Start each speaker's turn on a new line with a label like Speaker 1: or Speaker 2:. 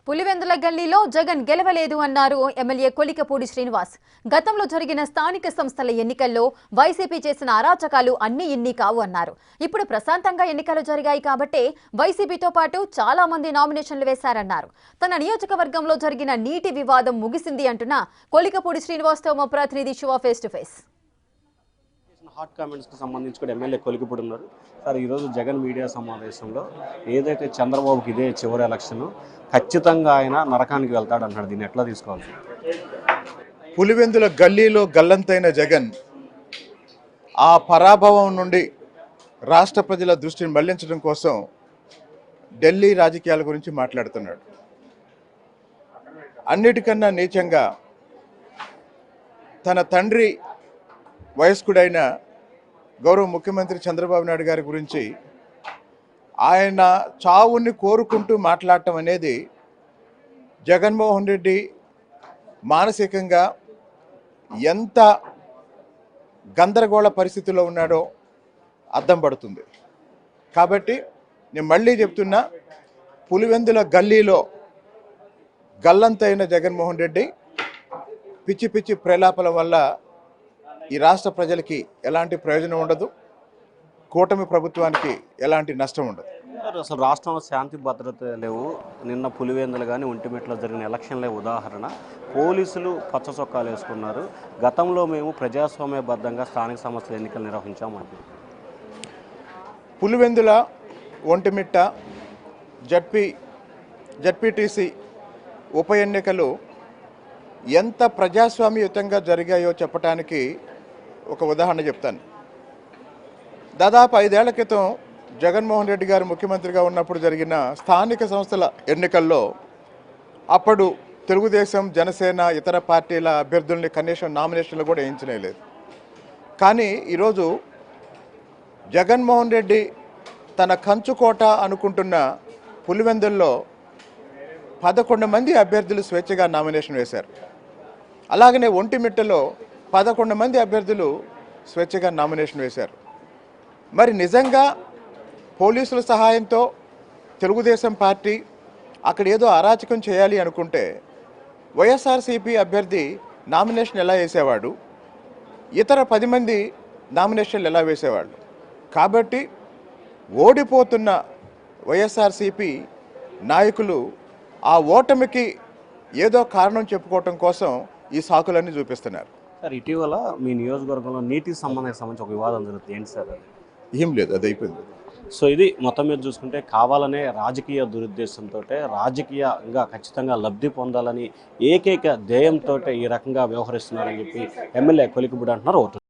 Speaker 1: పులివెందుల గల్లీలో జగన్ గెలవలేదు అన్నారు ఎమ్మెల్యే కొలికపూడి శ్రీనివాస్. గతంలో జరిగిన స్థానిక సంస్థల ఎన్నికల్లో వైసీపీ చేసిన అరాచకాలు అన్ని ఇన్ని కావు అన్నారు. ఇప్పుడు ప్రశాంతంగా ఎన్నికలు జరిగాయి కాబట్టే వైసీపీతో పాటు చాలా మంది నామినేషన్లు వేశారన్నారు. తన నియోజకవర్గంలో జరిగిన నీటి వివాదం ముగిసింది అంటున్న కొలికపూడి శ్రీనివాస్తో మా ప్రతినిధి Shiva face to face.
Speaker 2: Hot కామెంట్స్కి సంబంధించి కూడా ఎమ్మెల్యే కొలికిపూడి ఉన్నారు. సార్, ఈరోజు జగన్ మీడియా సమావేశంలో ఏదైతే చంద్రబాబుకి ఇదే చివరి ఎలక్షన్, ఖచ్చితంగా ఆయన నరకానికి వెళ్తాడు అంటాడు. దీన్ని ఎట్లా తీసుకోవాలి?
Speaker 3: పులివెందుల గల్లీలో గల్లంతైన జగన్ ఆ పరాభవం నుండి రాష్ట్ర ప్రజల దృష్టిని మళ్లించడం కోసం ఢిల్లీ రాజకీయాల గురించి మాట్లాడుతున్నాడు. అన్నిటికన్నా నీచంగా తన తండ్రి వయస్కుడైన గౌరవ ముఖ్యమంత్రి చంద్రబాబు నాయుడు గారి గురించి ఆయన చావుని కోరుకుంటూ మాట్లాడటం అనేది జగన్మోహన్ రెడ్డి మానసికంగా ఎంత గందరగోళ పరిస్థితిలో ఉన్నాడో అర్థం పడుతుంది. కాబట్టి నేను మళ్ళీ చెప్తున్నా, పులివెందుల గల్లీలో గల్లంతైన జగన్మోహన్ రెడ్డి పిచ్చి పిచ్చి ప్రలాపల వల్ల ఈ రాష్ట్ర ప్రజలకి ఎలాంటి ప్రయోజనం ఉండదు, కూటమి ప్రభుత్వానికి ఎలాంటి నష్టం ఉండదు.
Speaker 2: అసలు రాష్ట్రంలో శాంతి భద్రత లేవు. నిన్న పులివెందులు కానీ ఒంటిమిట్లో జరిగిన ఎలక్షన్లే ఉదాహరణ. పోలీసులు పచ్చ చొక్కాలు వేసుకున్నారు. గతంలో మేము ప్రజాస్వామ్యబద్ధంగా స్థానిక సంస్థల ఎన్నికలు నిర్వహించామంటే
Speaker 3: పులివెందుల ఒంటిమిట్ట జడ్పీటీసీ ఉప ఎన్నికలు ఎంత ప్రజాస్వామ్యయుతంగా జరిగాయో చెప్పడానికి ఒక ఉదాహరణ చెప్తాను. దాదాపు 5 ఏళ్ల క్రితం జగన్మోహన్ రెడ్డి గారు ముఖ్యమంత్రిగా ఉన్నప్పుడు జరిగిన స్థానిక సంస్థల ఎన్నికల్లో అప్పుడు తెలుగుదేశం, జనసేన, ఇతర పార్టీల అభ్యర్థుల్ని కనీసం నామినేషన్లు కూడా వేయించలేదు. కానీ ఈరోజు జగన్మోహన్ రెడ్డి తన కంచుకోట అనుకుంటున్న పులివెందుల్లో 11 మంది అభ్యర్థులు స్వేచ్ఛగా నామినేషన్ వేశారు. అలాగనే ఒంటిమిట్టలో 11 మంది అభ్యర్థులు స్వేచ్ఛగా నామినేషన్ వేశారు. మరి నిజంగా పోలీసుల సహాయంతో తెలుగుదేశం పార్టీ అక్కడ ఏదో అరాచకం చేయాలి అనుకుంటే వైఎస్ఆర్సీపీ అభ్యర్థి నామినేషన్ ఎలా వేసేవాడు, ఇతర 10 మంది నామినేషన్లు ఎలా వేసేవాళ్ళు? కాబట్టి ఓడిపోతున్న వైఎస్ఆర్సీపీ నాయకులు ఆ ఓటమికి ఏదో కారణం చెప్పుకోవటం కోసం ఈ సాకులన్నీ చూపిస్తున్నారు.
Speaker 2: సార్, ఇటీవల మీ నియోజకవర్గంలో నీటికి సంబంధించి ఒక వివాదం జరుగుతుంది. ఏంటి సార్ అది?
Speaker 3: ఏం లేదు, అది అయిపోయింది.
Speaker 2: సో ఇది మొత్తం మీద చూసుకుంటే కావాలనే రాజకీయ దురుద్దేశంతో, రాజకీయంగా ఖచ్చితంగా లబ్ధి పొందాలని ఏకైక ధ్యేయంతో ఈ రకంగా వ్యవహరిస్తున్నారని చెప్పి ఎమ్మెల్యే కొలికిపూడి అంటున్నారు.